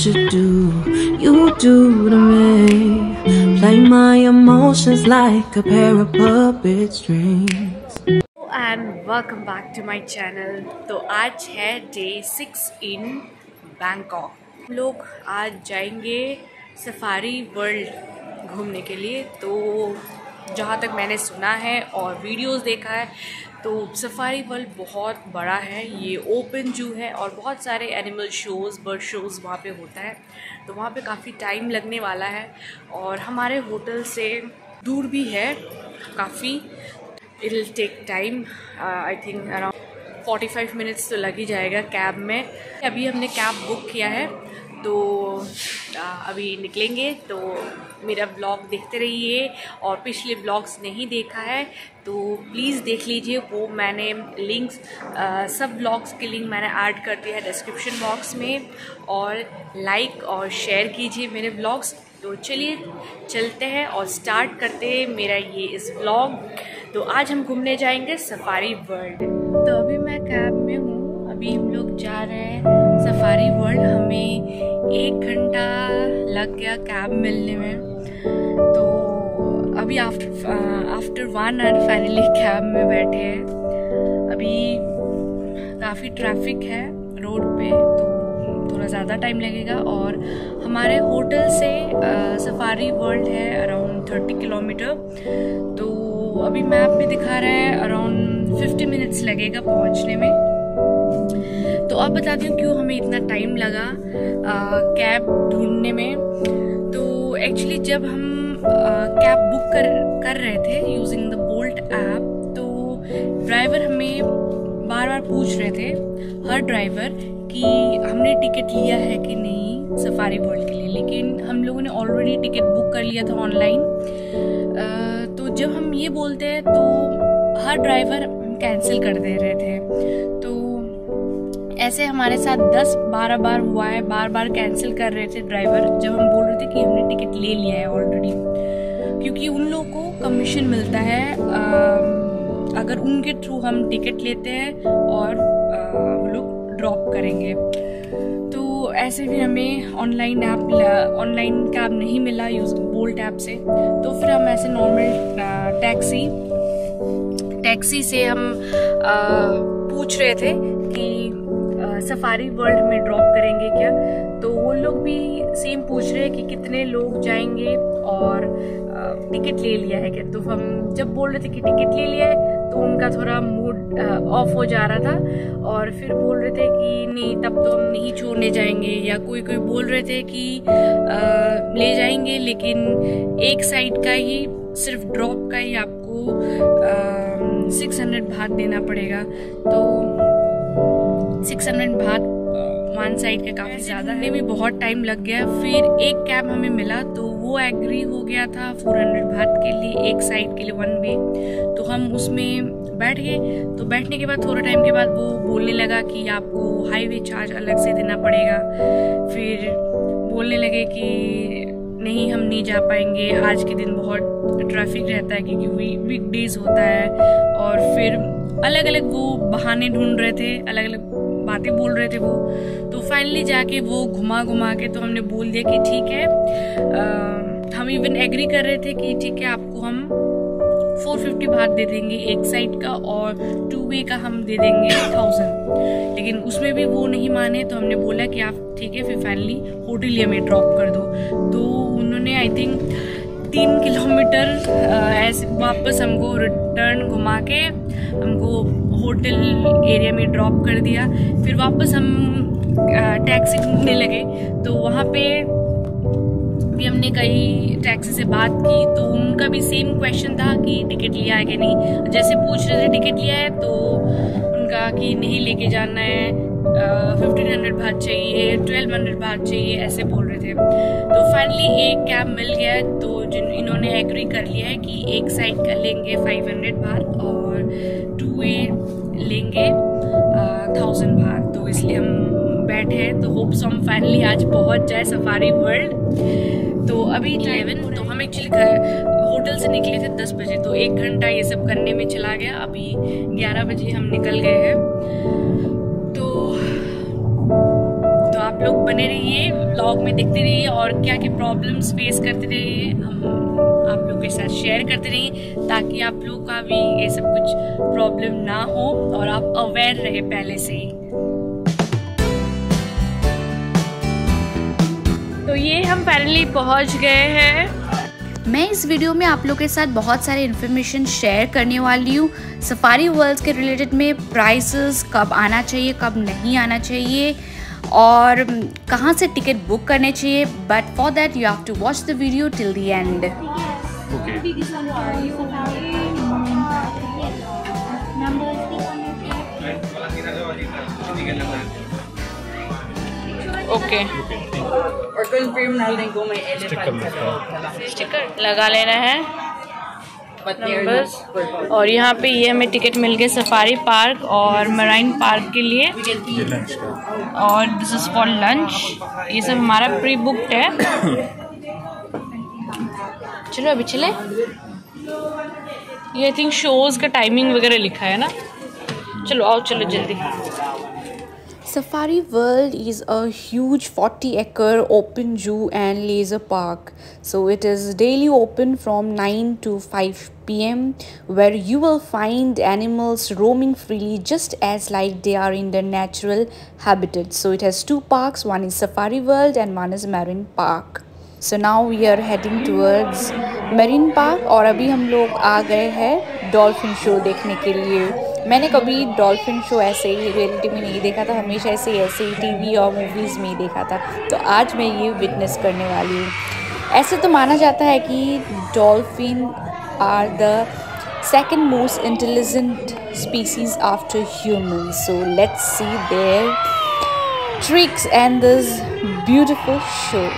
what you do to me. Play my emotions like a pair of puppet strings. And welcome back to my channel. तो आज है day 6 in Bangkok. हम लोग आज जाएंगे safari world घूमने के लिए। तो जहाँ तक मैंने सुना है और वीडियोस देखा है तो सफारी वर्ल्ड बहुत बड़ा है, ये ओपन जू है और बहुत सारे एनिमल शोज़, बर्ड शोज़ वहाँ पे होता है। तो वहाँ पे काफ़ी टाइम लगने वाला है और हमारे होटल से दूर भी है काफ़ी। It will take time, I think around 45 minutes तो लग ही जाएगा कैब में। अभी हमने कैब बुक किया है तो अभी निकलेंगे। तो मेरा ब्लॉग देखते रहिए और पिछले ब्लॉग्स नहीं देखा है तो प्लीज़ देख लीजिए। वो मैंने लिंक्स, सब ब्लॉग्स के लिंक मैंने ऐड कर दिया है डिस्क्रिप्शन बॉक्स में। और लाइक और शेयर कीजिए मेरे ब्लॉग्स। तो चलिए चलते हैं और स्टार्ट करते हैं मेरा ये इस ब्लॉग। तो आज हम घूमने जाएंगे सफारी वर्ल्ड। तो अभी मैं कैब में हूँ, अभी हम लोग जा रहे हैं सफारी वर्ल्ड। हमें 1 घंटा लग गया कैब मिलने में। तो अभी आफ्टर 1 आवर फाइनली कैब में बैठे हैं। अभी काफ़ी ट्रैफिक है रोड पे तो थोड़ा ज़्यादा टाइम लगेगा। और हमारे होटल से सफारी वर्ल्ड है अराउंड 30 किलोमीटर। तो अभी मैप में दिखा रहा है अराउंड 50 मिनट्स लगेगा पहुंचने में। तो अब बताती हूँ क्यों हमें इतना टाइम लगा कैब ढूंढने में। तो एक्चुअली जब हम कैब बुक कर रहे थे यूजिंग द बोल्ट ऐप, तो ड्राइवर हमें बार बार पूछ रहे थे, हर ड्राइवर, कि हमने टिकट लिया है कि नहीं सफारी वर्ल्ड के लिए। लेकिन हम लोगों ने ऑलरेडी टिकट बुक कर लिया था ऑनलाइन। तो जब हम ये बोलते हैं तो हर ड्राइवर कैंसिल कर दे रहे थे। तो ऐसे हमारे साथ 10-12 बार हुआ है, बार बार कैंसिल कर रहे थे ड्राइवर जब हम बोल रहे थे कि हमने टिकट ले लिया है ऑलरेडी। क्योंकि उन लोगों को कमीशन मिलता है अगर उनके थ्रू हम टिकट लेते हैं और वो लोग ड्रॉप करेंगे। तो ऐसे भी हमें ऑनलाइन कैब नहीं मिला यूज बोल्ट ऐप से। तो फिर हम ऐसे नॉर्मल टैक्सी से हम पूछ रहे थे कि सफारी वर्ल्ड में ड्रॉप करेंगे क्या। तो वो लोग भी सेम पूछ रहे हैं कि कितने लोग जाएंगे और टिकट ले लिया है क्या। तो हम जब बोल रहे थे कि टिकट ले लिया है तो उनका थोड़ा मूड ऑफ हो जा रहा था और फिर बोल रहे थे कि नहीं तब तो हम नहीं छोड़ने जाएंगे। या कोई बोल रहे थे कि ले जाएंगे लेकिन एक साइड का ही, सिर्फ ड्रॉप का ही आपको 600 बात देना पड़ेगा। तो 600 बात वन साइड का काफ़ी ज़्यादा है। भी बहुत टाइम लग गया। फिर एक कैब हमें मिला तो वो एग्री हो गया था 400 बात के लिए, एक साइड के लिए 1 वे। तो हम उसमें बैठ गए। तो बैठने के बाद थोड़ा टाइम के बाद वो बोलने लगा कि आपको हाईवे चार्ज अलग से देना पड़ेगा। फिर बोलने लगे कि नहीं हम नहीं जा पाएंगे, आज के दिन बहुत ट्रैफिक रहता है क्योंकि वीकडेज होता है। और फिर अलग अलग वो बहाने ढूंढ रहे थे, अलग अलग बातें बोल रहे थे वो। तो फाइनली जाके वो घुमा के तो हमने बोल दिया कि ठीक है। हम इवन एग्री कर रहे थे कि ठीक है आपको हम 450 बात दे देंगे एक साइड का और 2 वे का हम दे देंगे 1000। लेकिन उसमें भी वो नहीं माने। तो हमने बोला कि आप ठीक है। फिर फाइनली होटल हमें ड्रॉप कर दो। तो उन्होंने आई थिंक 3 किलोमीटर ऐसे वापस हमको रिटर्न घुमा के हमको होटल एरिया में ड्रॉप कर दिया। फिर वापस हम टैक्सी ढूंढने लगे। तो वहाँ पे भी हमने कई टैक्सी से बात की तो उनका भी सेम क्वेश्चन था कि टिकट लिया है कि नहीं। जैसे पूछ रहे थे टिकट लिया है तो उनका कि नहीं लेके जाना है, 1500 बात चाहिए, 1200 बात चाहिए, ऐसे बोल रहे थे। तो फाइनली एक कैब मिल गया। तो इन्होंने एग्री कर लिया है कि एक साइड का लेंगे 500 बात और 2 वे लेंगे 1000 बात। तो इसलिए हम बैठे हैं। तो होप्स हम फाइनली आज पहुंच जाए सफारी वर्ल्ड। तो अभी 11, तो हम एक्चुअली होटल से निकले थे 10 बजे। तो 1 घंटा ये सब करने में चला गया। अभी 11 बजे हम निकल गए हैं। तो आप आप लोग बने रहिए, व्लॉग में देखते रहिए और क्या क्या प्रॉब्लम्स फेस करते रहिए, आप लोग के साथ शेयर करते रहिए ताकि आप लोग का भी ये सब कुछ प्रॉब्लम ना हो और आप अवेयर रहे पहले से ही। तो ये हम फाइनली पहुंच गए हैं। मैं इस वीडियो में आप लोग के साथ बहुत सारे इन्फॉर्मेशन शेयर करने वाली हूँ सफारी वर्ल्ड के रिलेटेड में, प्राइसेस, कब आना चाहिए कब नहीं आना चाहिए और कहाँ से टिकट बुक करने चाहिए। But for that you have to watch the video till the end. Okay और confirm natin kung may elephant ka sticker लगा लेना है नंबर्स। और यहाँ पे ये हमें टिकट मिल गए सफारी पार्क और मराइन पार्क के लिए, और दिस इज फॉर लंच। ये सब हमारा प्री बुक्ड है। चलो अभी चले। ये आई थिंक शोज का टाइमिंग वगैरह लिखा है ना। चलो आओ, चलो जल्दी। Safari World is a huge 40-acre open zoo and laser park. So it is daily open from 9 to 5 p.m. where you will find animals roaming freely just as like they are in their natural habitat. So it has two parks, one is Safari World and one is Marine Park. So now we are heading towards Marine Park और अभी हम लोग आ गए हैं dolphin show देखने के लिए। मैंने कभी डॉल्फिन शो ऐसे ही रियलिटी में नहीं देखा था, हमेशा ऐसे ही टीवी और मूवीज़ में ही देखा था। तो आज मैं ये विटनेस करने वाली हूँ। ऐसे तो माना जाता है कि dolphin are the second most intelligent species after human. So let's see their tricks and this beautiful show.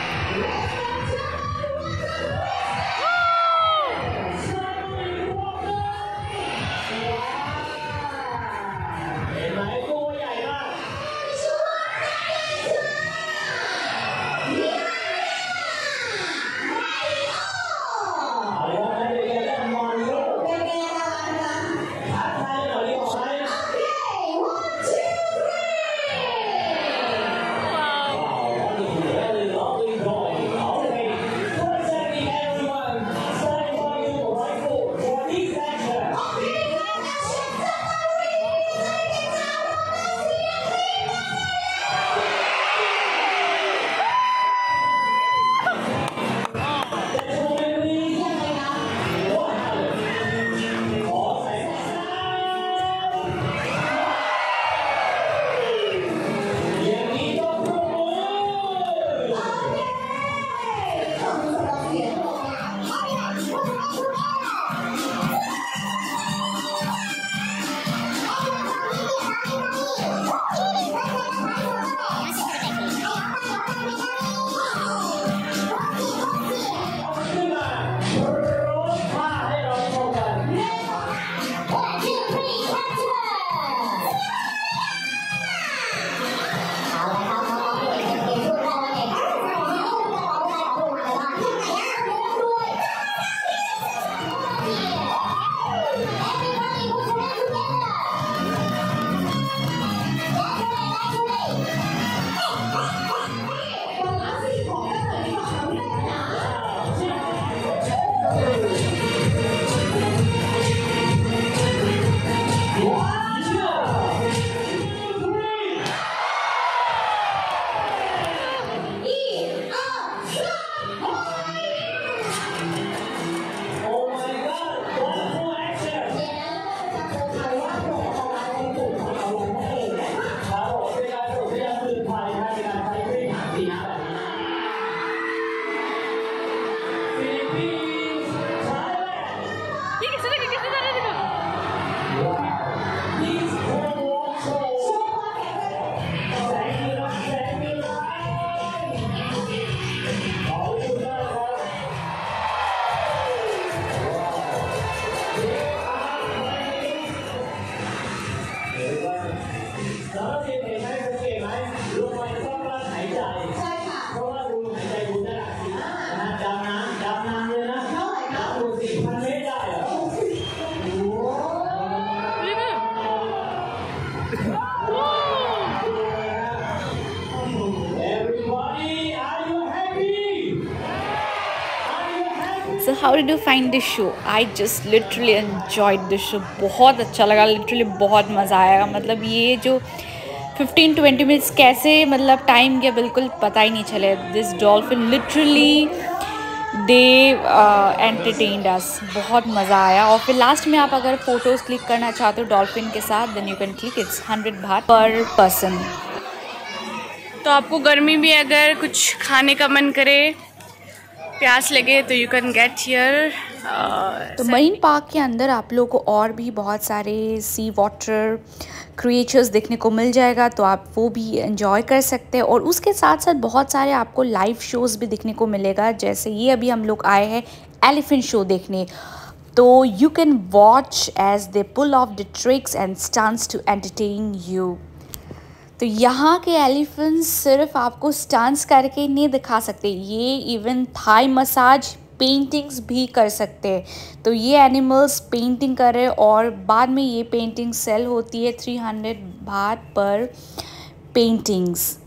So how did you find this show? I just literally enjoyed this show. बहुत अच्छा लगा, literally बहुत मज़ा आया. मतलब ये जो 15-20 minutes कैसे मतलब टाइम गया बिल्कुल पता ही नहीं चले. This dolphin literally they entertained us. बहुत मज़ा आया. और फिर लास्ट में आप अगर फ़ोटोज़ क्लिक करना चाहते हो डॉल्फिन के साथ then you can click. It's 100 baht per person. तो आपको गर्मी में अगर कुछ खाने का मन करे, प्यास लगे तो यू कैन गेट हियर. तो मरीन पार्क के अंदर आप लोगों को और भी बहुत सारे सी वाटर क्रिएचर्स देखने को मिल जाएगा, तो आप वो भी एंजॉय कर सकते हैं. और उसके साथ साथ बहुत सारे आपको लाइव शोज़ भी देखने को मिलेगा. जैसे ये अभी हम लोग आए हैं एलिफेंट शो देखने, तो you can watch as they pull off the tricks and stunts to entertain you. तो यहाँ के एलिफेंट्स सिर्फ आपको स्टंट्स करके नहीं दिखा सकते, ये इवन थाई मसाज पेंटिंग्स भी कर सकते हैं. तो ये एनिमल्स पेंटिंग कर रहे हैं और बाद में ये पेंटिंग सेल होती है 300 बाht पर पेंटिंग्स.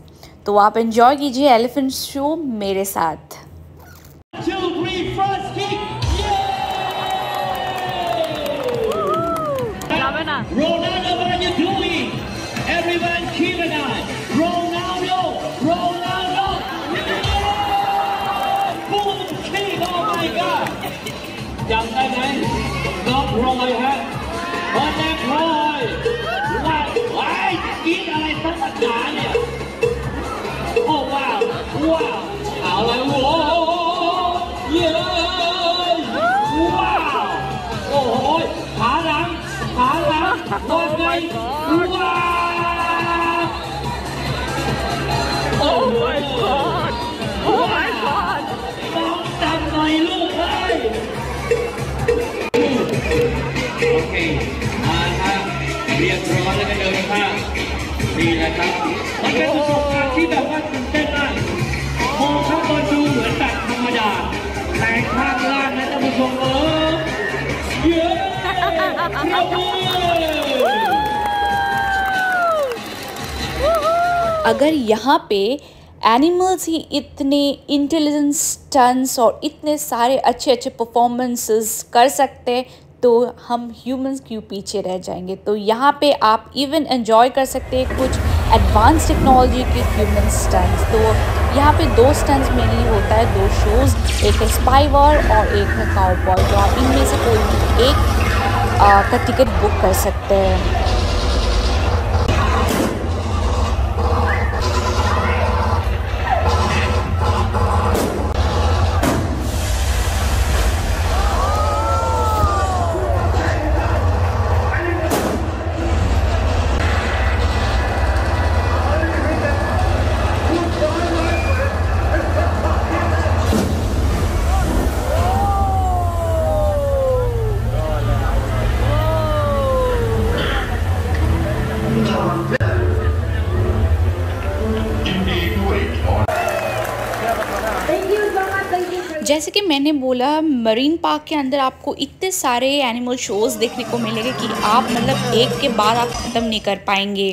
तो आप एंजॉय कीजिए एलिफेंट शो मेरे साथ. 2, 3, front kick. Ronaldo, what are you doing? Everyone keep an eye. Ronaldo, Ronaldo. Boom kick, oh my god. จำได้ไหมน้องพลอยฮะน้องแม่พลอยว้ายกินอะไรตั้งแต่ขาเนี่ยโอ้ว้าวว้าวเอาเลยโว้เย้ว้าวโอ้โหขาหลังว่าไงว้าวโอ้ my god โอ้ my god น้องจำหน่อยลูกเอ้ยโอเคมาครับเรียบร้อยแล้วก็เดินข้างนี่แหละครับมันเป็นประสบการณ์ที่แบบว่าตื่นเต้นมากมองข้างบนดูเหมือนแบบธรรมดาแต่ข้างล่างนะท่านผู้ชมเย้ครับ अगर यहाँ पे एनिमल्स ही इतने इंटेलिजेंट स्टंट्स और इतने सारे अच्छे अच्छे परफॉर्मेंसेस कर सकते हैं तो हम ह्यूमंस क्यों पीछे रह जाएंगे. तो यहाँ पे आप इवन एंजॉय कर सकते हैं कुछ एडवांस टेक्नोलॉजी के ह्यूमन स्टंट्स. तो यहाँ पे 2 स्टंट्स मेनली होता है, 2 शोज़, एक है स्पाई वॉर और एक है काउबॉय. जो आप इनमें से कोई भी एक का टिकट बुक कर सकते हैं. जैसे कि मैंने बोला मरीन पार्क के अंदर आपको इतने सारे एनिमल शोज़ देखने को मिलेंगे कि आप मतलब एक के बाद आप ख़त्म नहीं कर पाएंगे.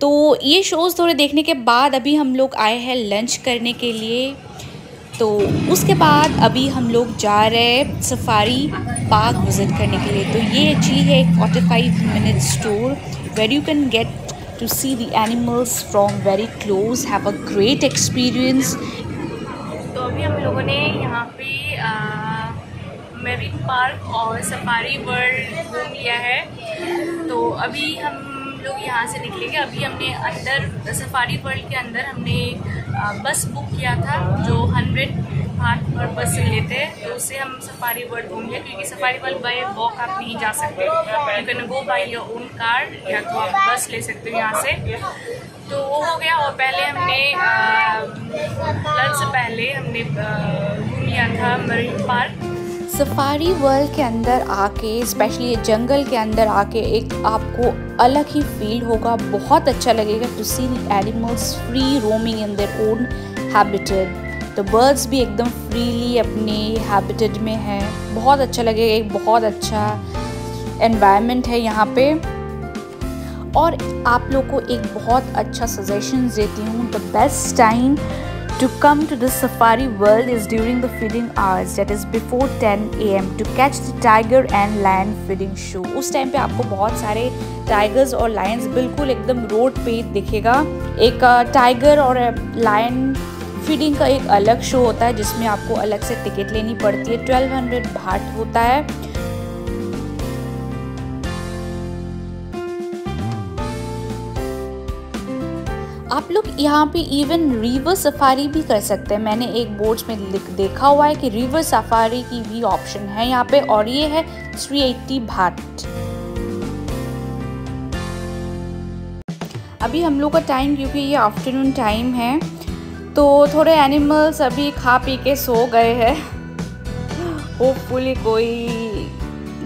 तो ये शोज़ थोड़े देखने के बाद अभी हम लोग आए हैं लंच करने के लिए. तो उसके बाद अभी हम लोग जा रहे हैं सफारी पार्क विज़िट करने के लिए. तो ये एक्चुअली है एक 45 minutes tour where you can get to see the animals from very close, have a great experience. तो अभी हम लोगों ने यहाँ पे मेरीन पार्क और सफारी वर्ल्ड घूम लिया है. तो अभी हम लोग यहाँ से निकलेंगे. अभी हमने अंदर सफारी वर्ल्ड के अंदर हमने बस बुक किया था जो 100 बाht पर बस लेते हैं. तो उससे हम सफारी वर्ल्ड घूम लिया क्योंकि सफारी वर्ल्ड बाय वॉक आप नहीं जा सकते. You can go by your own car या तो आप बस ले सकते हो यहाँ से. तो वो हो गया. और पहले हमने लंच से पहले हमने घूम लिया था मरीन पार्क. सफारी वर्ल्ड के अंदर आके स्पेशली जंगल के अंदर आके एक आपको अलग ही फील होगा, बहुत अच्छा लगेगा to see the animals free roaming in their own habitat. तो बर्ड्स भी एकदम फ्रीली अपने हैबिटेट में हैं, बहुत अच्छा लगेगा. एक बहुत अच्छा एनवायरनमेंट है यहाँ पे. और आप लोग को एक बहुत अच्छा सजेशन देती हूँ, the best time to come to the safari world is during the feeding hours, that is before 10 AM to catch the tiger and lion feeding show। उस टाइम पे आपको बहुत सारे टाइगर्स और लायंस बिल्कुल एकदम रोड पे दिखेगा। एक टाइगर और लायन फीडिंग का एक अलग शो होता है जिसमें आपको अलग से टिकट लेनी पड़ती है। 1200 बाट होता है। आप लोग यहाँ पे इवन रिवर सफारी भी कर सकते हैं। मैंने एक बोर्ड्स में देखा हुआ है कि रिवर सफारी की भी ऑप्शन है यहाँ पे, और ये है 380 बाट। अभी हम लोग का टाइम, क्योंकि ये आफ्टरनून टाइम है, तो थोड़े एनिमल्स अभी खा पी के सो गए हैं। होपफुली कोई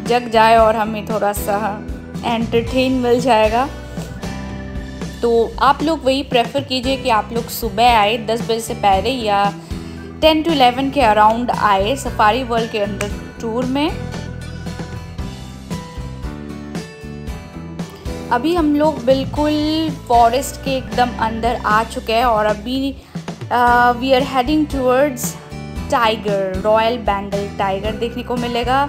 जग जाए और हमें थोड़ा सा एंटरटेन मिल जाएगा। तो आप लोग वही प्रेफर कीजिए कि आप लोग सुबह आए 10 बजे से पहले या 10 to 11 के अराउंड आए सफारी वर्ल्ड के अंदर टूर में। अभी हम लोग बिल्कुल फॉरेस्ट के एकदम अंदर आ चुके हैं और अभी we are heading towards tiger, royal Bengal tiger देखने को मिलेगा।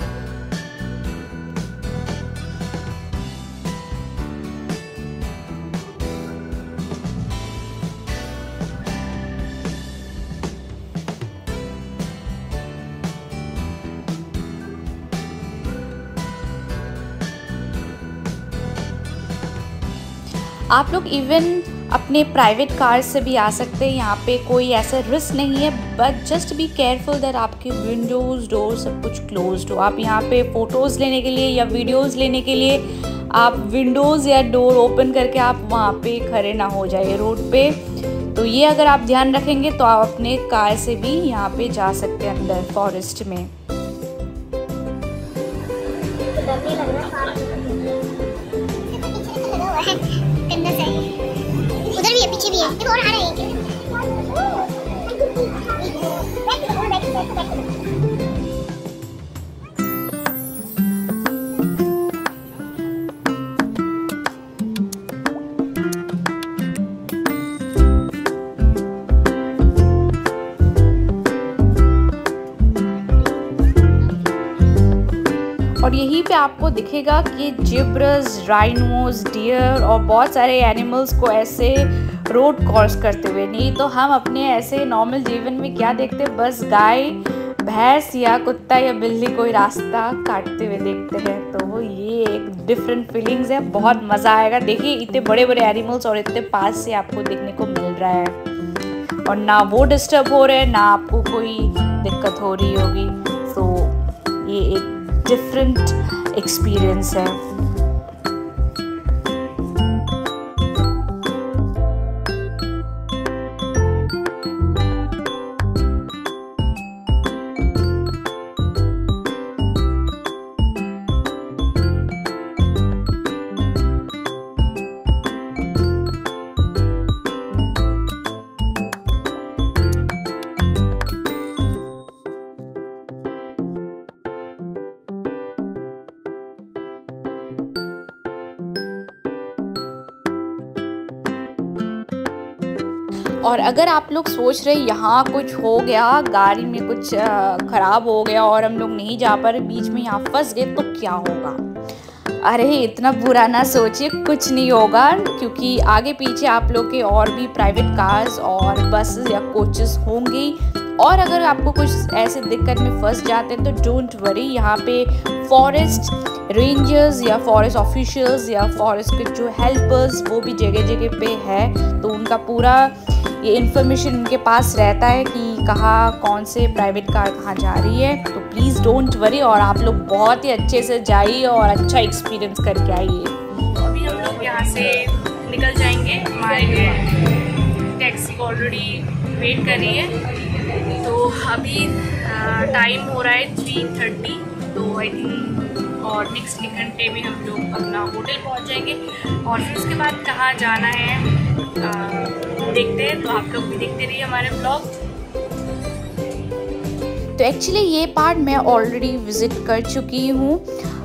आप लोग इवन अपने प्राइवेट कार से भी आ सकते हैं। यहाँ पे कोई ऐसा रिस्क नहीं है, but just be careful that आपके विंडोज़ डोर सब कुछ क्लोज्ड हो। आप यहाँ पे फ़ोटोज़ लेने के लिए या वीडियोज़ लेने के लिए आप विंडोज़ या डोर ओपन करके आप वहाँ पे खड़े ना हो जाइए रोड पे। तो ये अगर आप ध्यान रखेंगे तो आप अपने कार से भी यहाँ पे जा सकते हैं अंदर फॉरेस्ट में। उधर भी है, पीछे भी है, देखो और आ रहा है। और यहीं पे आपको दिखेगा कि जिब्रास, राइनोस, डियर और बहुत सारे एनिमल्स को ऐसे रोड क्रॉस करते हुए। नहीं तो हम अपने ऐसे नॉर्मल जीवन में क्या देखते हैं, बस गाय, भैंस या कुत्ता या बिल्ली कोई रास्ता काटते हुए देखते हैं। तो ये एक डिफरेंट फीलिंग्स है, बहुत मज़ा आएगा। देखिए इतने बड़े बड़े एनिमल्स और इतने पास से आपको देखने को मिल रहा है, और ना वो डिस्टर्ब हो रहे हैं ना आपको कोई दिक्कत हो रही होगी। तो ये एक डिफरेंट एक्सपीरियंस है। और अगर आप लोग सोच रहे यहाँ कुछ हो गया, गाड़ी में कुछ ख़राब हो गया और हम लोग नहीं जा पा रहे, बीच में यहाँ फंस गए, तो क्या होगा? अरे इतना बुरा ना सोचिए, कुछ नहीं होगा, क्योंकि आगे पीछे आप लोग के और भी प्राइवेट कार्स और बसेस या कोचेस होंगी। और अगर आपको कुछ ऐसे दिक्कत में फंस जाते हैं तो डोंट वरी, यहाँ पे फॉरेस्ट रेंजर्स या फॉरेस्ट ऑफिशियल्स या फॉरेस्ट के जो हेल्पर्स वो भी जगह जगह पे है। तो उनका पूरा ये इन्फॉर्मेशन उनके पास रहता है कि कहाँ कौन से प्राइवेट कार कहाँ जा रही है। तो प्लीज़ डोंट वरी, और आप लोग बहुत ही अच्छे से जाइए और अच्छा एक्सपीरियंस करके आइए। अभी हम लोग यहाँ से निकल जाएंगे, हमारे टैक्सी ऑलरेडी वेट कर रही है। तो अभी टाइम हो रहा है 3:30, तो आई थिंक और नेक्स्ट 1 घंटे में हम लोग अपना होटल पहुँच जाएंगे। और फिर उसके बाद कहाँ जाना है देखते हैं, तो आप लोग भी देखते रहिए हमारे ब्लॉग। तो एक्चुअली ये पार्ट मैं ऑलरेडी विज़िट कर चुकी हूँ।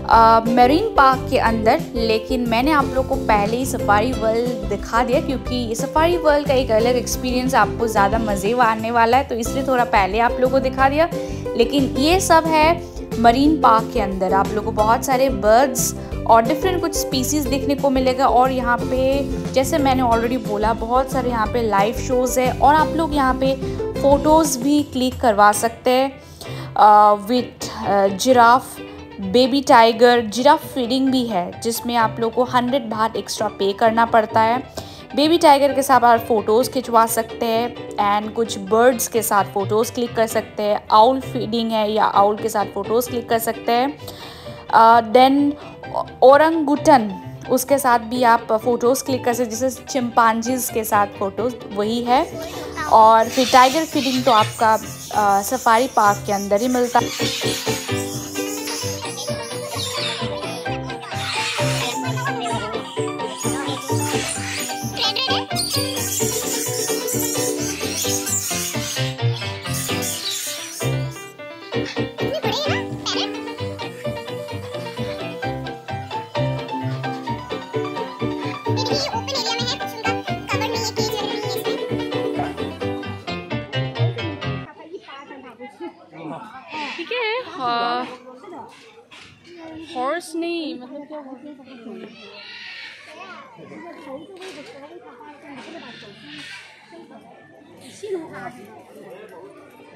मरीन पार्क के अंदर, लेकिन मैंने आप लोग को पहले ही सफारी वर्ल्ड दिखा दिया क्योंकि सफारी वर्ल्ड का एक अलग एक्सपीरियंस आपको ज़्यादा मज़े आने वाला है, तो इसलिए थोड़ा पहले आप लोग को दिखा दिया। लेकिन ये सब है मरीन पार्क के अंदर। आप लोग को बहुत सारे बर्ड्स और डिफरेंट कुछ स्पीसीज़ देखने को मिलेगा। और यहाँ पे जैसे मैंने ऑलरेडी बोला, बहुत सारे यहाँ पे लाइव शोज़ है और आप लोग यहाँ पे फ़ोटोज़ भी क्लिक करवा सकते हैं with giraffe, baby tiger. Giraffe feeding भी है जिसमें आप लोग को 100 बार एक्स्ट्रा पे करना पड़ता है। बेबी टाइगर के साथ आप फ़ोटोज़ खिंचवा सकते हैं एंड कुछ बर्ड्स के साथ फ़ोटोज़ क्लिक कर सकते हैं। आउल फीडिंग है या आउल के साथ फ़ोटोज़ क्लिक कर सकते हैं। देन ओरंगुटन, उसके साथ भी आप फ़ोटोज़ क्लिक कर सकते हैं, जैसे चिंपांजीज़ के साथ फ़ोटोज़ वही है। और फिर टाइगर फीडिंग तो आपका सफारी पार्क के अंदर ही मिलता है। ठीक है, हॉर्स नहीं, मतलब क्या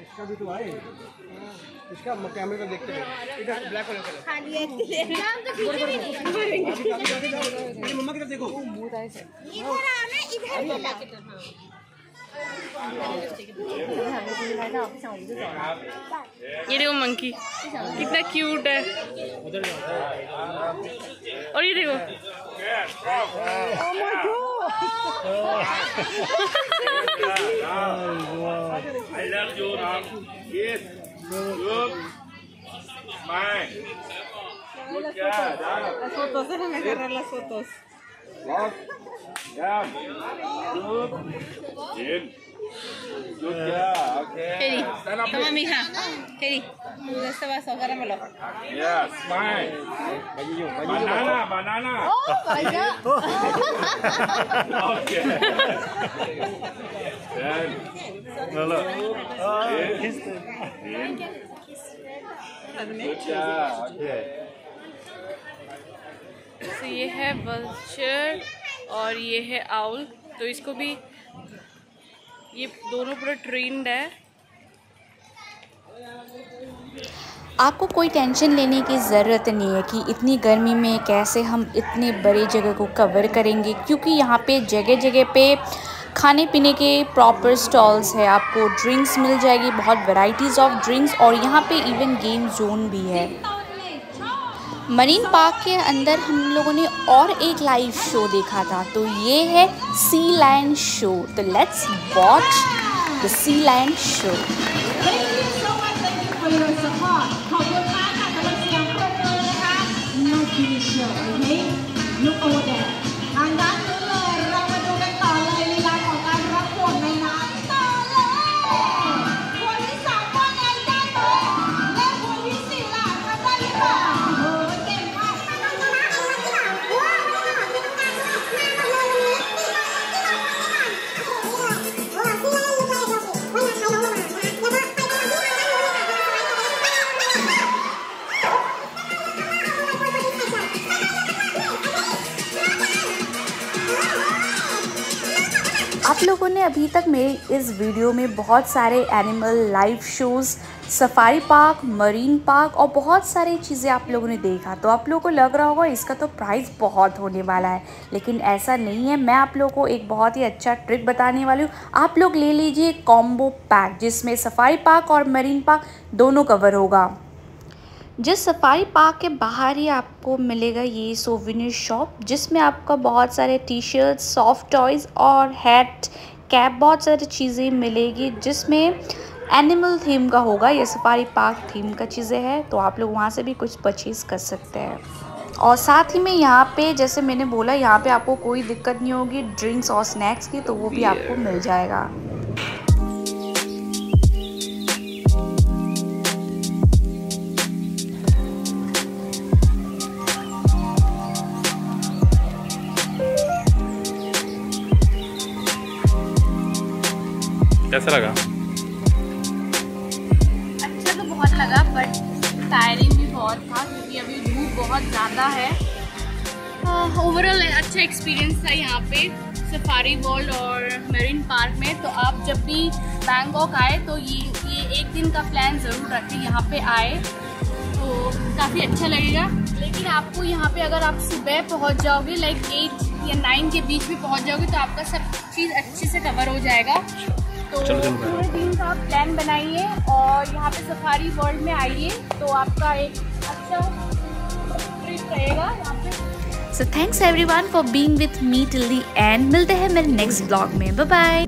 इसका भी तो है, इसका कैमरे में देखते हैं। इधर ब्लैक कलर का खाली एक मेरी मम्मा की तरफ देखो, इधर आना, इधर ये देखो मंकी कितना क्यूट है। और ये देखो I love you, Ram. Yes. Good. Smile. Good job. Las fotos, déjame agarrar las fotos. Lock. Down. Good. In. Good job. Okay. Teddy, Stand up. toma mija. Teddy, este vaso, agárramelo. Yeah. Smile. Banana. Banana. Oh, vaya. Okay. Then. No, look. In. Good job. Okay. तो ये है vulture और ये है owl, तो इसको भी, ये दोनों पूरा ट्रेंड है। आपको कोई टेंशन लेने की ज़रूरत नहीं है कि इतनी गर्मी में कैसे हम इतने बड़े जगह को कवर करेंगे, क्योंकि यहाँ पे जगह जगह पे खाने पीने के प्रॉपर स्टॉल्स है। आपको ड्रिंक्स मिल जाएगी, बहुत वैराइटीज़ ऑफ ड्रिंक्स, और यहाँ पे इवन गेम जोन भी है। मरीन पार्क के अंदर हम लोगों ने और एक लाइव शो देखा था, तो ये है सी लायन शो। तो let's watch the sea lion show. आप लोगों ने अभी तक मेरे इस वीडियो में बहुत सारे animal live shows, safari park, marine park और बहुत सारी चीज़ें आप लोगों ने देखा। तो आप लोगों को लग रहा होगा इसका तो प्राइस बहुत होने वाला है, लेकिन ऐसा नहीं है। मैं आप लोगों को एक बहुत ही अच्छा ट्रिक बताने वाली हूँ। आप लोग ले लीजिए कॉम्बो पैक, जिसमें सफारी पार्क और मरीन पार्क दोनों कवर होगा। जिस सफारी पार्क के बाहर ही आपको मिलेगा ये सोवेनियर शॉप, जिसमें आपका बहुत सारे टी शर्ट, सॉफ्ट टॉयज़ और हैट, कैप, बहुत सारी चीज़ें मिलेगी, जिसमें एनिमल थीम का होगा। ये सफारी पार्क थीम का चीज़ें हैं, तो आप लोग वहाँ से भी कुछ परचेज़ कर सकते हैं। और साथ ही में यहाँ पे, जैसे मैंने बोला, यहाँ पे आपको कोई दिक्कत नहीं होगी ड्रिंक्स और स्नैक्स की, तो वो भी आपको मिल जाएगा। कैसा लगा? अच्छा तो बहुत लगा, बट टायरिंग भी बहुत था क्योंकि अभी धूप बहुत ज़्यादा है। ओवरऑल अच्छा एक्सपीरियंस था यहाँ पे सफारी वर्ल्ड और मेरीन पार्क में। तो आप जब भी बैंकॉक आए तो ये एक दिन का प्लान ज़रूर रखें, यहाँ पे आए तो काफ़ी अच्छा लगेगा। लेकिन आपको यहाँ पे अगर आप सुबह पहुँच जाओगे लाइक 8 या 9 के बीच में पहुँच जाओगे तो आपका सब चीज़ अच्छे से कवर हो जाएगा। तो पूरे दिन का प्लान बनाइए और यहाँ पे सफारी वर्ल्ड में आइए तो आपका एक अच्छा ट्रिप रहेगा यहाँ पे। So thanks everyone for being with me till the end. मिलते हैं मेरे next vlog में. Bye bye.